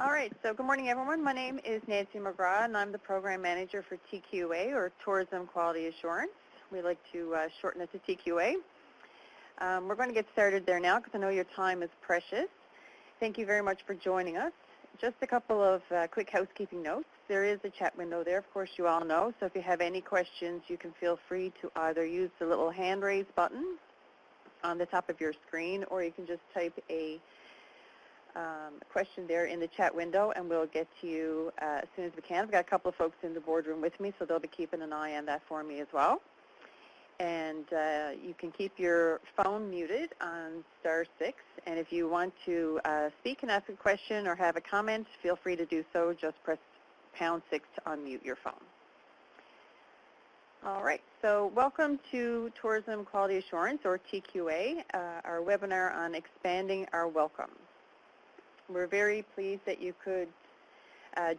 All right, so good morning, everyone. My name is Nancy McGrath, and I'm the Program Manager for TQA, or Tourism Quality Assurance. We like to shorten it to TQA. We're going to get started there now because I know your time is precious. Thank you very much for joining us. Just a couple of quick housekeeping notes. There is a chat window there, of course you all know, so if you have any questions, you can feel free to either use the little hand raise button on the top of your screen, or you can just type a question there in the chat window, and we'll get to you as soon as we can. I've got a couple of folks in the boardroom with me, so they'll be keeping an eye on that for me as well. And you can keep your phone muted on *6, and if you want to speak and ask a question or have a comment, feel free to do so. Just press #6 to unmute your phone. All right, so welcome to Tourism Quality Assurance, or TQA, our webinar on expanding our welcome. We're very pleased that you could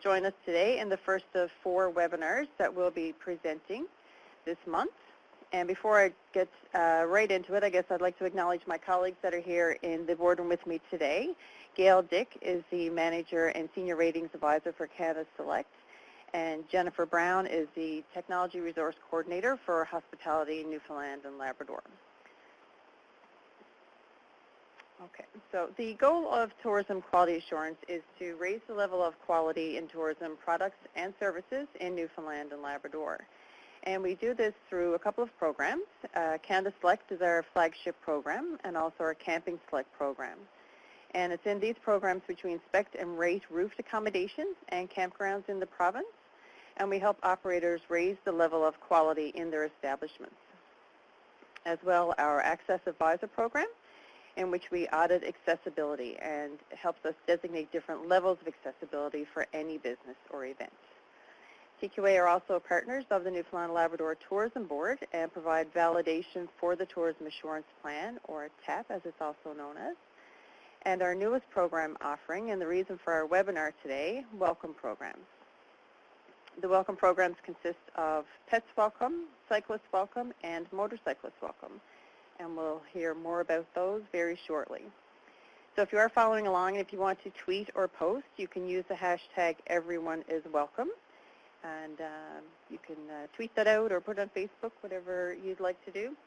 join us today in the first of 4 webinars that we'll be presenting this month. And before I get right into it, I guess I'd like to acknowledge my colleagues that are here in the boardroom with me today. Gail Dick is the Manager and Senior Ratings Advisor for Canada Select, and Jennifer Brown is the Technology Resource Coordinator for Hospitality Newfoundland and Labrador. Okay, so the goal of Tourism Quality Assurance is to raise the level of quality in tourism products and services in Newfoundland and Labrador. And we do this through a couple of programs. Canada Select is our flagship program, and also our Camping Select program. And it's in these programs which we inspect and rate roofed accommodations and campgrounds in the province, and we help operators raise the level of quality in their establishments. As well, our Access Advisor program, in which we audit accessibility and helps us designate different levels of accessibility for any business or event. TQA are also partners of the Newfoundland and Labrador Tourism Board and provide validation for the Tourism Assurance Plan, or TAP as it's also known as, and our newest program offering, and the reason for our webinar today, Welcome programs. The Welcome programs consist of Pets Welcome, Cyclists Welcome, and Motorcyclists Welcome, and we'll hear more about those very shortly. So if you are following along, and if you want to tweet or post, you can use the hashtag #EveryoneIsWelcome, and you can tweet that out or put it on Facebook, whatever you'd like to do.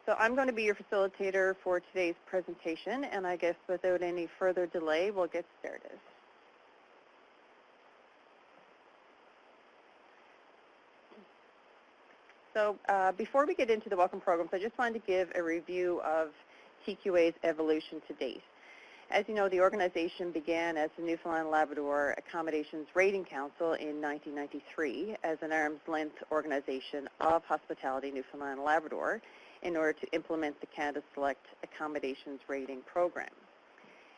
So I'm going to be your facilitator for today's presentation, and I guess without any further delay, we'll get started. So before we get into the Welcome programs, I just wanted to give a review of TQA's evolution to date. As you know, the organization began as the Newfoundland and Labrador Accommodations Rating Council in 1993 as an arm's-length organization of Hospitality Newfoundland and Labrador in order to implement the Canada Select Accommodations Rating Program.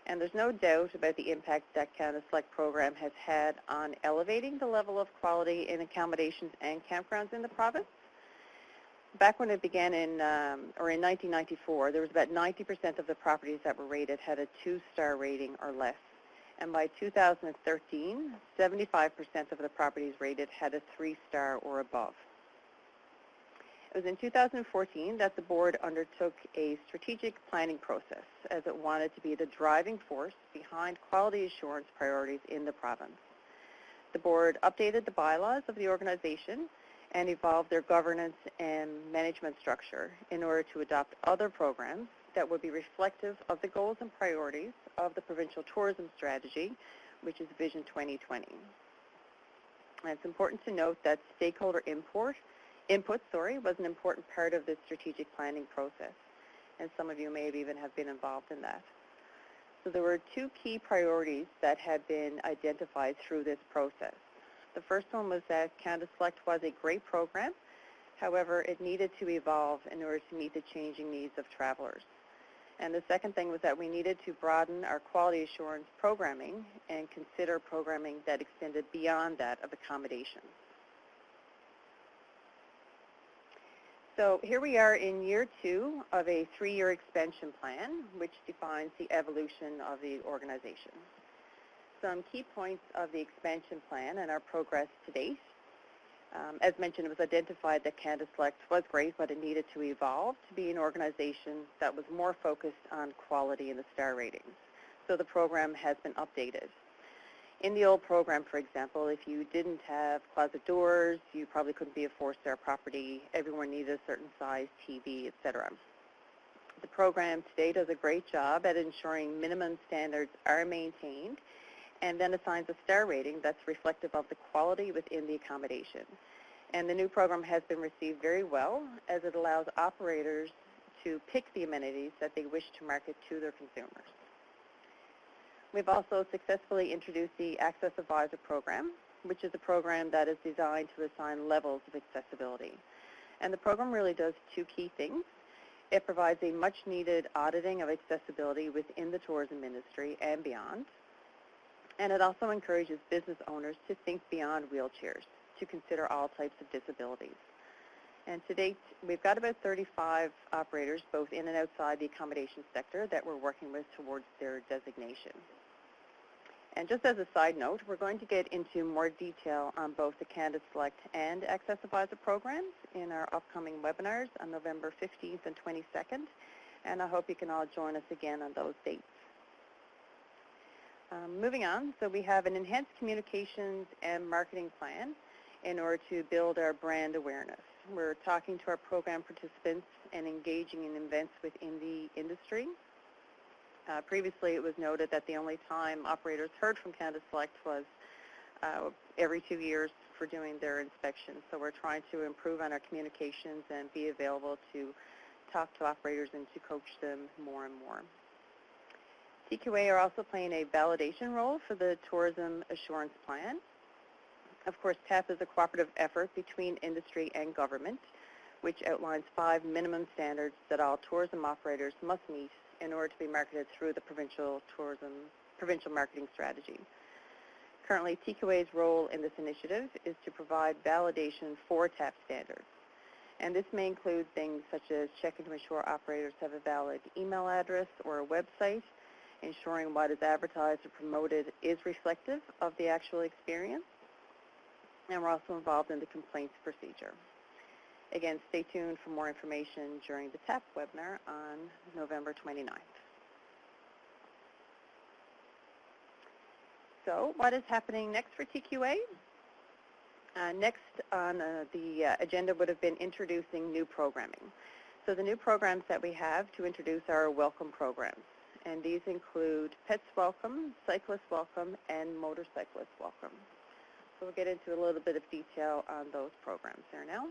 And there's no doubt about the impact that Canada Select program has had on elevating the level of quality in accommodations and campgrounds in the province. Back when it began in 1994, there was about 90% of the properties that were rated had a 2-star rating or less. And by 2013, 75% of the properties rated had a 3-star or above. It was in 2014 that the board undertook a strategic planning process as it wanted to be the driving force behind quality assurance priorities in the province. The board updated the bylaws of the organization and evolve their governance and management structure in order to adopt other programs that would be reflective of the goals and priorities of the provincial tourism strategy, which is Vision 2020. And it's important to note that stakeholder input was an important part of this strategic planning process, and some of you may even have been involved in that. So there were 2 key priorities that had been identified through this process. The first one was that Canada Select was a great program. However, it needed to evolve in order to meet the changing needs of travelers. And the second thing was that we needed to broaden our quality assurance programming and consider programming that extended beyond that of accommodation. So here we are in year 2 of a 3-year expansion plan, which defines the evolution of the organization. Some key points of the expansion plan and our progress to date. As mentioned, it was identified that Canada Select was great, but it needed to evolve to be an organization that was more focused on quality in the star ratings. so the program has been updated. In the old program, for example, if you didn't have closet doors, you probably couldn't be a 4-star property. Everyone needed a certain size TV, etc. The program today does a great job at ensuring minimum standards are maintained and then assigns a star rating that's reflective of the quality within the accommodation. And the new program has been received very well as it allows operators to pick the amenities that they wish to market to their consumers. We've also successfully introduced the Access Advisor program, which is a program that is designed to assign levels of accessibility. And the program really does two key things. It provides a much-needed auditing of accessibility within the tourism industry and beyond. And it also encourages business owners to think beyond wheelchairs, to consider all types of disabilities. And to date, we've got about 35 operators, both in and outside the accommodation sector, that we're working with towards their designation. And just as a side note, we're going to get into more detail on both the Canada Select and Access Advisor programs in our upcoming webinars on November 15th and 22nd. And I hope you can all join us again on those dates. Moving on, so we have an enhanced communications and marketing plan in order to build our brand awareness. We're talking to our program participants and engaging in events within the industry. Previously, it was noted that the only time operators heard from Canada Select was every 2 years for doing their inspections. So we're trying to improve on our communications and be available to talk to operators and to coach them more and more. TQA are also playing a validation role for the Tourism Assurance Plan. Of course, TAP is a cooperative effort between industry and government, which outlines 5 minimum standards that all tourism operators must meet in order to be marketed through the provincial marketing strategy. Currently, TQA's role in this initiative is to provide validation for TAP standards. And this may include things such as checking to ensure operators have a valid email address or a website, ensuring what is advertised or promoted is reflective of the actual experience, and we're also involved in the complaints procedure. Again, stay tuned for more information during the TAP webinar on November 29th. So what is happening next for TQA? Next on the agenda would have been introducing new programming. So the new programs that we have to introduce are our welcome programs. And these include Pets Welcome, Cyclists Welcome, and Motorcyclists Welcome. So we'll get into a little bit of detail on those programs there now.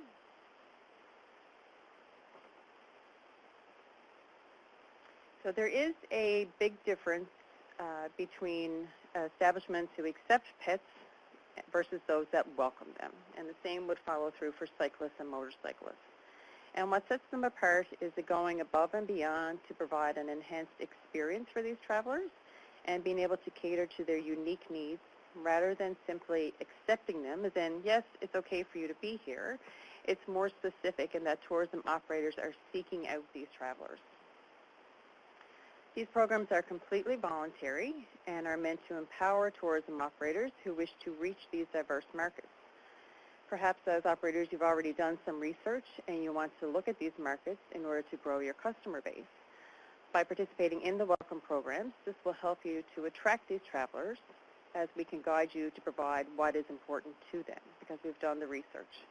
So there is a big difference between establishments who accept pets versus those that welcome them. And the same would follow through for cyclists and motorcyclists. And what sets them apart is the going above and beyond to provide an enhanced experience for these travelers and being able to cater to their unique needs rather than simply accepting them as in, yes, it's okay for you to be here. It's more specific in that tourism operators are seeking out these travelers. These programs are completely voluntary and are meant to empower tourism operators who wish to reach these diverse markets. Perhaps as operators, you've already done some research and you want to look at these markets in order to grow your customer base. By participating in the welcome programs, this will help you to attract these travelers as we can guide you to provide what is important to them because we've done the research.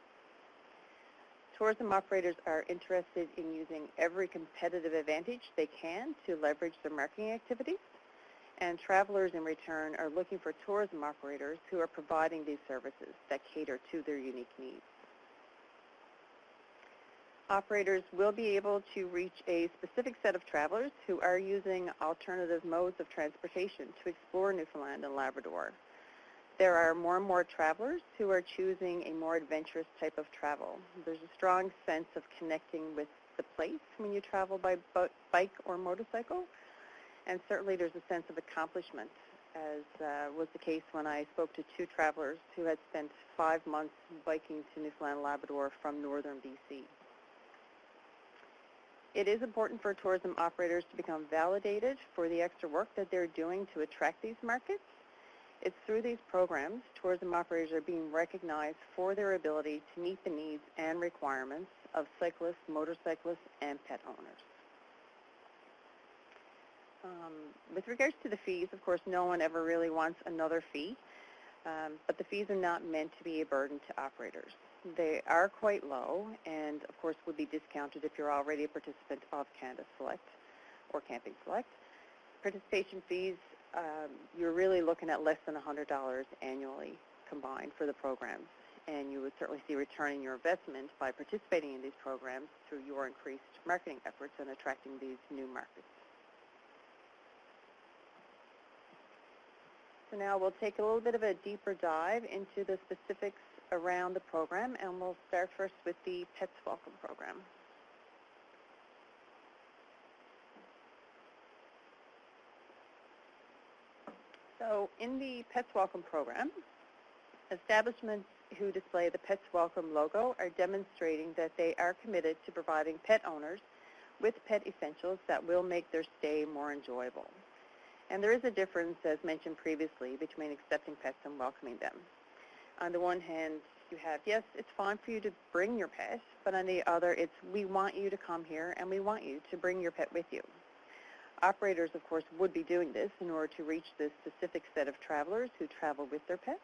Tourism operators are interested in using every competitive advantage they can to leverage their marketing activities, and travelers in return are looking for tourism operators who are providing these services that cater to their unique needs. Operators will be able to reach a specific set of travelers who are using alternative modes of transportation to explore Newfoundland and Labrador. There are more and more travelers who are choosing a more adventurous type of travel. There's a strong sense of connecting with the place when you travel by bike or motorcycle, and certainly there's a sense of accomplishment, as was the case when I spoke to 2 travelers who had spent 5 months biking to Newfoundland and Labrador from northern BC. It is important for tourism operators to become validated for the extra work that they're doing to attract these markets. It's through these programs, tourism operators are being recognized for their ability to meet the needs and requirements of cyclists, motorcyclists, and pet owners. With regards to the fees, of course, no one ever really wants another fee, but the fees are not meant to be a burden to operators. They are quite low and, of course, would be discounted if you're already a participant of Canada Select or Camping Select. Participation fees, you're really looking at less than $100 annually combined for the programs, and you would certainly see return in your investment by participating in these programs through your increased marketing efforts and attracting these new markets. So now we'll take a little bit of a deeper dive into the specifics around the program, and we'll start first with the Pets Welcome program. So in the Pets Welcome program, establishments who display the Pets Welcome logo are demonstrating that they are committed to providing pet owners with pet essentials that will make their stay more enjoyable. And there is a difference, as mentioned previously, between accepting pets and welcoming them. On the one hand, you have, yes, it's fine for you to bring your pet, but on the other, it's we want you to come here and we want you to bring your pet with you. Operators, of course, would be doing this in order to reach this specific set of travelers who travel with their pets.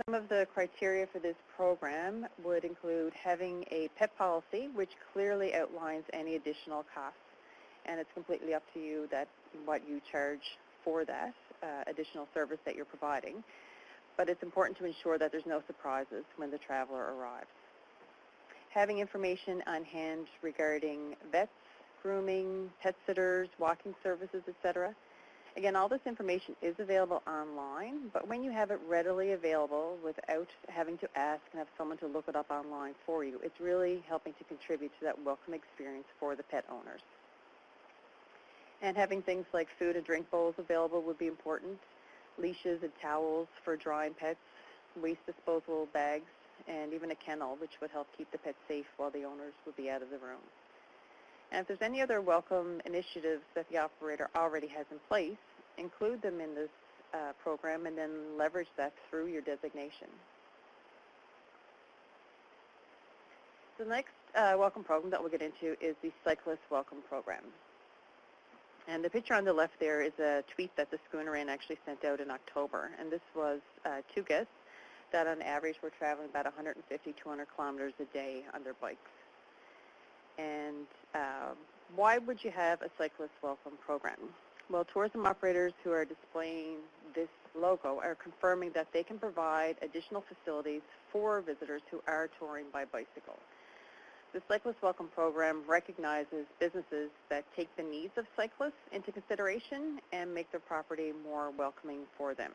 Some of the criteria for this program would include having a pet policy, which clearly outlines any additional costs, and it's completely up to you that what you charge for that additional service that you're providing. But it's important to ensure that there's no surprises when the traveler arrives. Having information on hand regarding vets, grooming, pet sitters, walking services, etc. Again, all this information is available online, but when you have it readily available without having to ask and have someone to look it up online for you, it's really helping to contribute to that welcome experience for the pet owners. And having things like food and drink bowls available would be important, leashes and towels for drying pets, waste disposal bags, and even a kennel, which would help keep the pets safe while the owners would be out of the room. And if there's any other welcome initiatives that the operator already has in place, include them in this program and then leverage that through your designation. The next welcome program that we'll get into is the Cyclists Welcome program. And the picture on the left there is a tweet that the Schooner Inn actually sent out in October. And this was two guests that on average were traveling about 150, 200 kilometers a day on their bikes. And why would you have a Cyclists Welcome program? Well, tourism operators who are displaying this logo are confirming that they can provide additional facilities for visitors who are touring by bicycle. The Cyclists Welcome program recognizes businesses that take the needs of cyclists into consideration and make their property more welcoming for them.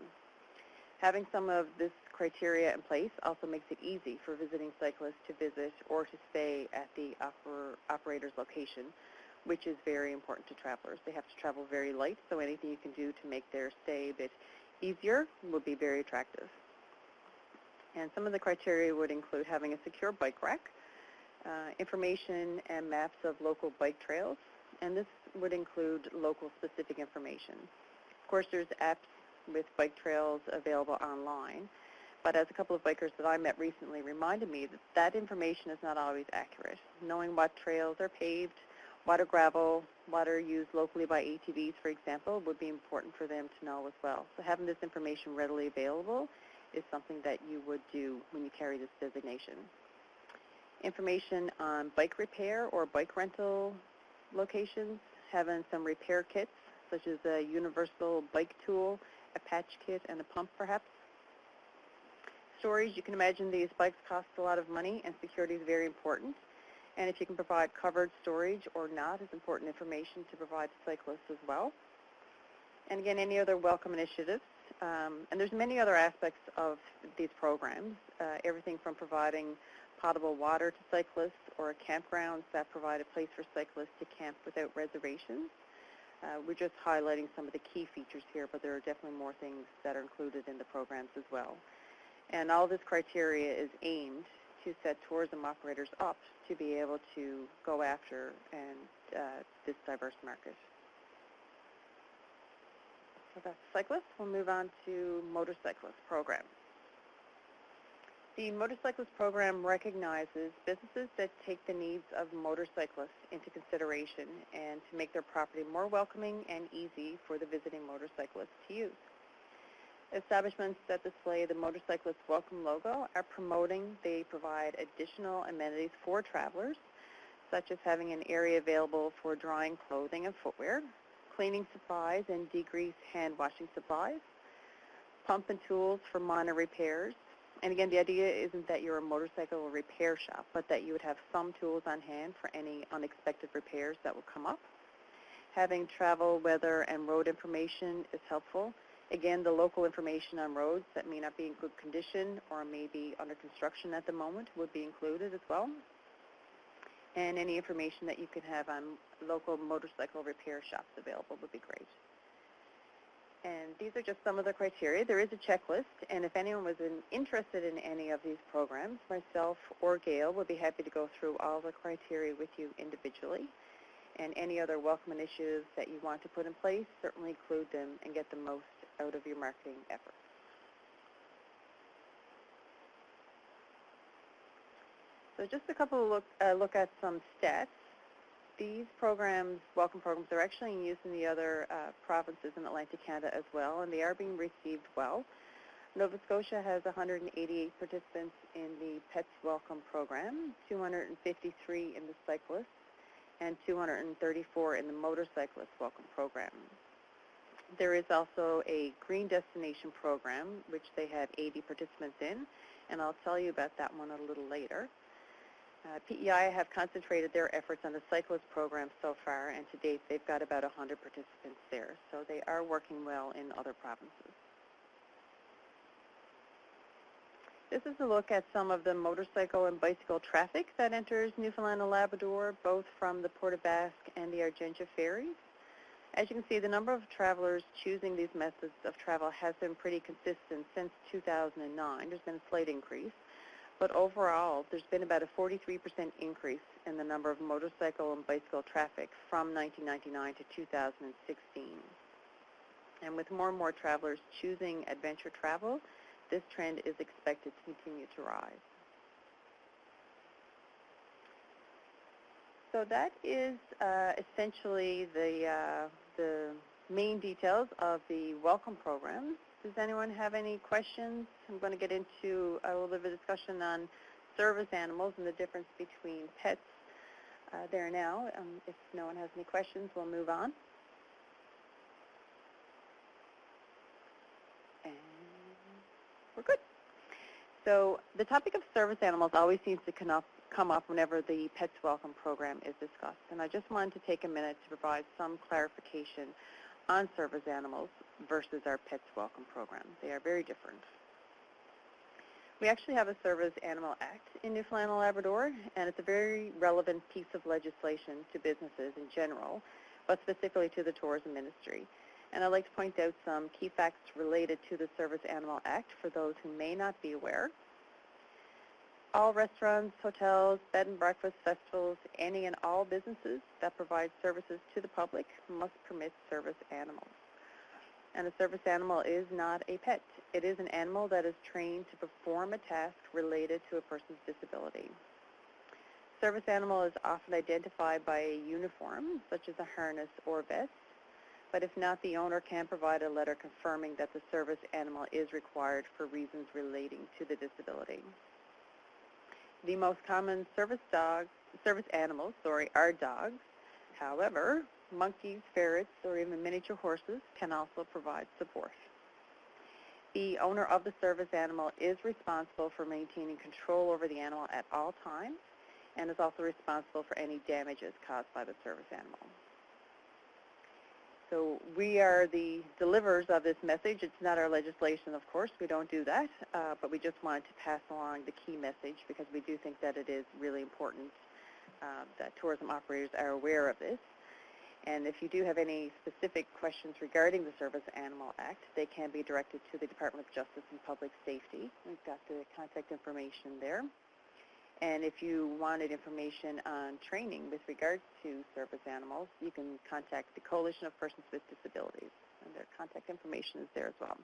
Having some of this criteria in place also makes it easy for visiting cyclists to visit or to stay at the operator's location, which is very important to travelers. They have to travel very light, so anything you can do to make their stay a bit easier would be very attractive. And some of the criteria would include having a secure bike rack, information and maps of local bike trails, and this would include local specific information. Of course, there's apps with bike trails available online, but as a couple of bikers that I met recently reminded me that that information is not always accurate. Knowing what trails are paved, what are gravel, what are used locally by ATVs, for example, would be important for them to know as well. So having this information readily available is something that you would do when you carry this designation. Information on bike repair or bike rental locations, having some repair kits such as a universal bike tool, a patch kit, and a pump perhaps. Storage, you can imagine these bikes cost a lot of money and security is very important. And if you can provide covered storage or not is important information to provide to cyclists as well. And again, any other welcome initiatives. And there's many other aspects of these programs, everything from providing potable water to cyclists or campgrounds that provide a place for cyclists to camp without reservations. We're just highlighting some of the key features here, but there are definitely more things that are included in the programs as well. And all this criteria is aimed to set tourism operators up to be able to go after this diverse market. So that's cyclists. We'll move on to motorcyclist program. The Motorcyclist Program recognizes businesses that take the needs of motorcyclists into consideration and to make their property more welcoming and easy for the visiting motorcyclist to use. Establishments that display the Motorcyclists Welcome logo are promoting they provide additional amenities for travelers, such as having an area available for drying clothing and footwear, cleaning supplies and degrease hand washing supplies, pump and tools for minor repairs. And again, the idea isn't that you're a motorcycle repair shop, but that you would have some tools on hand for any unexpected repairs that will come up. Having travel, weather, and road information is helpful. Again, the local information on roads that may not be in good condition or may be under construction at the moment would be included as well. And any information that you can have on local motorcycle repair shops available would be great. And these are just some of the criteria. There is a checklist, and if anyone was interested in any of these programs, myself or Gail would be happy to go through all the criteria with you individually. And any other welcome initiatives that you want to put in place, certainly include them and get the most out of your marketing efforts. So just a couple of look at some stats. These programs, welcome programs, are actually in use in the other provinces in Atlantic Canada as well, and they are being received well. Nova Scotia has 188 participants in the Pets Welcome program, 253 in the Cyclists, and 234 in the Motorcyclists Welcome program. There is also a Green Destination program, which they have 80 participants in, and I'll tell you about that one a little later. PEI have concentrated their efforts on the cyclist program so far, and to date they've got about 100 participants there, so they are working well in other provinces. This is a look at some of the motorcycle and bicycle traffic that enters Newfoundland and Labrador, both from the Port aux Basques and the Argentia ferries. As you can see, the number of travelers choosing these methods of travel has been pretty consistent since 2009. There's been a slight increase, but overall there's been about a 43% increase in the number of motorcycle and bicycle traffic from 1999 to 2016. And with more and more travelers choosing adventure travel, this trend is expected to continue to rise. So that is essentially the main details of the Welcome program. Does anyone have any questions? I'm going to get into a little bit of a discussion on service animals and the difference between pets there now. If no one has any questions, we'll move on. And we're good. So the topic of service animals always seems to come up whenever the Pets Welcome program is discussed. And I just wanted to take a minute to provide some clarification on service animals versus our Pets Welcome program. They are very different. We actually have a Service Animal Act in Newfoundland and Labrador, and it's a very relevant piece of legislation to businesses in general, but specifically to the tourism industry. And I'd like to point out some key facts related to the Service Animal Act for those who may not be aware. All restaurants, hotels, bed and breakfast, festivals, any and all businesses that provide services to the public must permit service animals. And a service animal is not a pet. It is an animal that is trained to perform a task related to a person's disability. Service animal is often identified by a uniform, such as a harness or vest, but if not, the owner can provide a letter confirming that the service animal is required for reasons relating to the disability. The most common service animals are dogs. However, monkeys, ferrets, or even miniature horses can also provide support. The owner of the service animal is responsible for maintaining control over the animal at all times and is also responsible for any damages caused by the service animal. So we are the deliverers of this message. It's not our legislation, of course. We don't do that, but we just wanted to pass along the key message because we do think that it is really important that tourism operators are aware of this. And if you do have any specific questions regarding the Service Animal Act, they can be directed to the Department of Justice and Public Safety. We've got the contact information there. And if you wanted information on training with regards to service animals, you can contact the Coalition of Persons with Disabilities, and their contact information is there as well.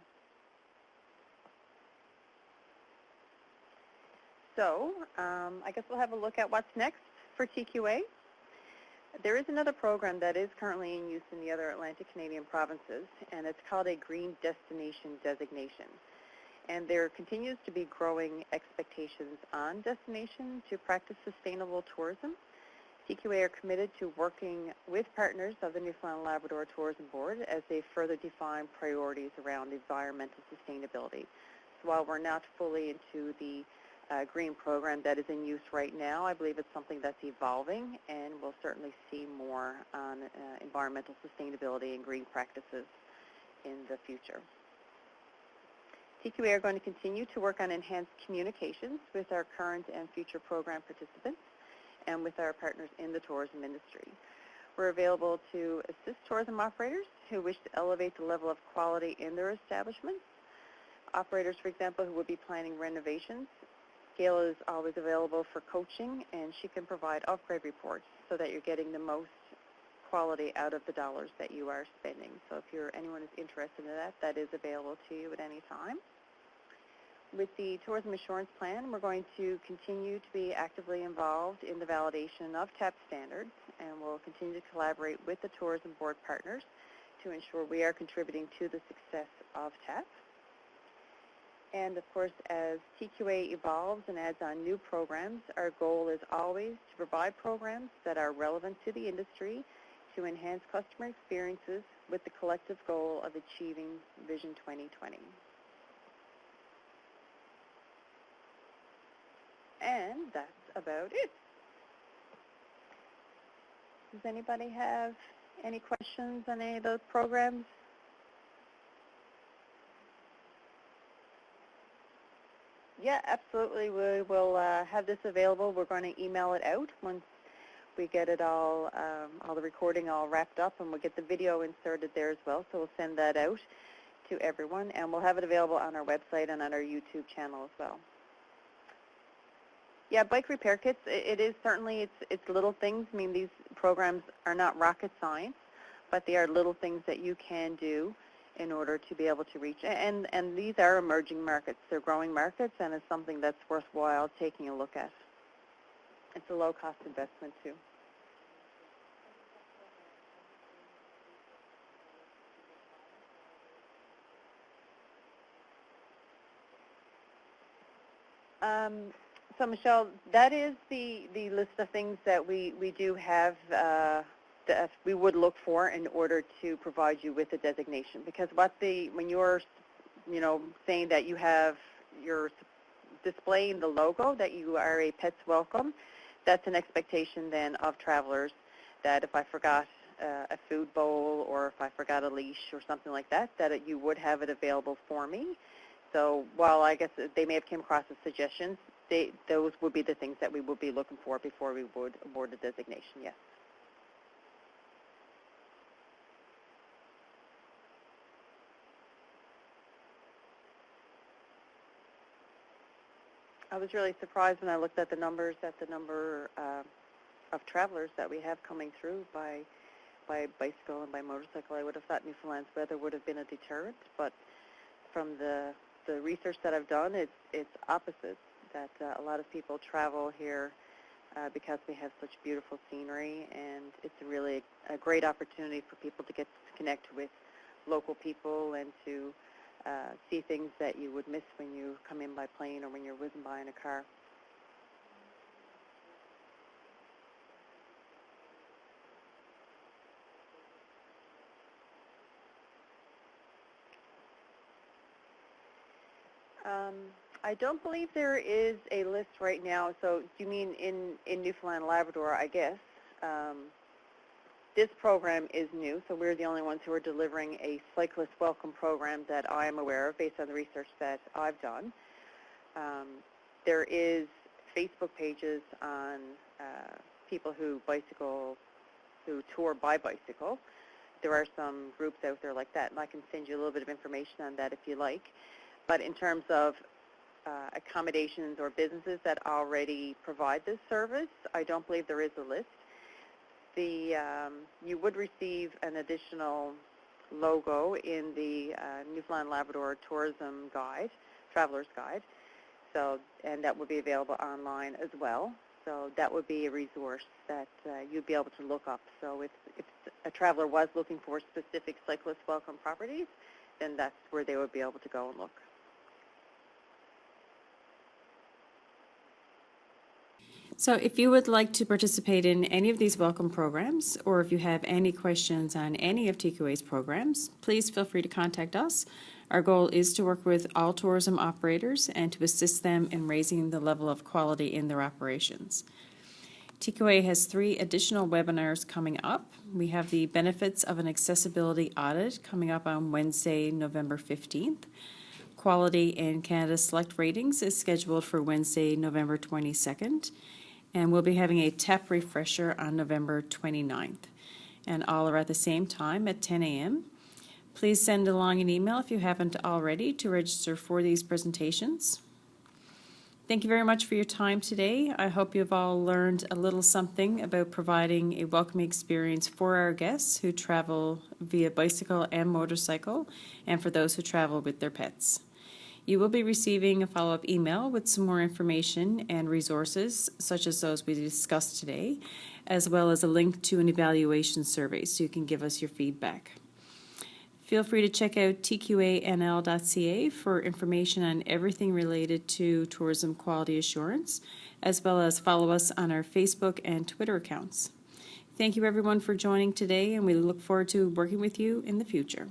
So I guess we'll have a look at what's next for TQA. There is another program that is currently in use in the other Atlantic Canadian provinces, and it's called a Green Destination Designation. And there continues to be growing expectations on destinations to practice sustainable tourism. TQA are committed to working with partners of the Newfoundland and Labrador Tourism Board as they further define priorities around environmental sustainability. So while we're not fully into the green program that is in use right now, I believe it's something that's evolving, and we'll certainly see more on environmental sustainability and green practices in the future. TQA are going to continue to work on enhanced communications with our current and future program participants and with our partners in the tourism industry. We're available to assist tourism operators who wish to elevate the level of quality in their establishments. Operators, for example, who would be planning renovations. Gail is always available for coaching, and she can provide upgrade reports so that you're getting the most quality out of the dollars that you are spending. So if anyone is interested in that, that is available to you at any time. With the Tourism Assurance Plan, we're going to continue to be actively involved in the validation of TAP standards, and we'll continue to collaborate with the Tourism Board partners to ensure we are contributing to the success of TAP. And of course, as TQA evolves and adds on new programs, our goal is always to provide programs that are relevant to the industry to enhance customer experiences with the collective goal of achieving Vision 2020. And that's about it. Does anybody have any questions on any of those programs? Yeah, absolutely. We will have this available. We're going to email it out once we get it all the recording all wrapped up, and we'll get the video inserted there as well. So we'll send that out to everyone, and we'll have it available on our website and on our YouTube channel as well. Yeah, bike repair kits, it is certainly, it's little things. I mean, these programs are not rocket science, but they are little things that you can do in order to be able to reach. And these are emerging markets. They're growing markets, and it's something that's worthwhile taking a look at. It's a low-cost investment, too. So, Michelle, that is the list of things that we do have that we would look for in order to provide you with a designation. Because when you're, saying that you're displaying the logo that you are a Pets Welcome, that's an expectation then of travelers that if I forgot a food bowl or if I forgot a leash or something like that, that you would have it available for me. So while I guess they may have came across as suggestions, those would be the things that we would be looking for before we would award a designation, yes. I was really surprised when I looked at the numbers, of travelers that we have coming through by bicycle and by motorcycle. I would have thought Newfoundland's weather would have been a deterrent, but from the research that I've done, it's opposite. That a lot of people travel here because we have such beautiful scenery, and it's really a great opportunity for people to get to connect with local people and to see things that you would miss when you come in by plane or when you're whizzing by in a car. I don't believe there is a list right now. So do you mean in Newfoundland and Labrador, I guess? This program is new, so we're the only ones who are delivering a Cyclists Welcome program that I am aware of based on the research that I've done. There is Facebook pages on people who tour by bicycle. There are some groups out there like that, and I can send you a little bit of information on that if you like. But in terms of accommodations or businesses that already provide this service, I don't believe there is a list. You would receive an additional logo in the Newfoundland Labrador Tourism Guide, Traveler's Guide. So, and that will be available online as well. So that would be a resource that you'd be able to look up. So if a traveler was looking for specific Cyclists Welcome properties, then that's where they would be able to go and look. So if you would like to participate in any of these welcome programs, or if you have any questions on any of TQA's programs, please feel free to contact us. Our goal is to work with all tourism operators and to assist them in raising the level of quality in their operations. TQA has 3 additional webinars coming up. We have the benefits of an accessibility audit coming up on Wednesday, November 15th. Quality in Canada Select Ratings is scheduled for Wednesday, November 22nd. And we'll be having a TAP refresher on November 29th. And all are at the same time at 10 a.m. Please send along an email if you haven't already to register for these presentations. Thank you very much for your time today. I hope you've all learned a little something about providing a welcoming experience for our guests who travel via bicycle and motorcycle, and for those who travel with their pets. You will be receiving a follow-up email with some more information and resources, such as those we discussed today, as well as a link to an evaluation survey so you can give us your feedback. Feel free to check out tqanl.ca for information on everything related to tourism quality assurance, as well as follow us on our Facebook and Twitter accounts. Thank you everyone for joining today, and we look forward to working with you in the future.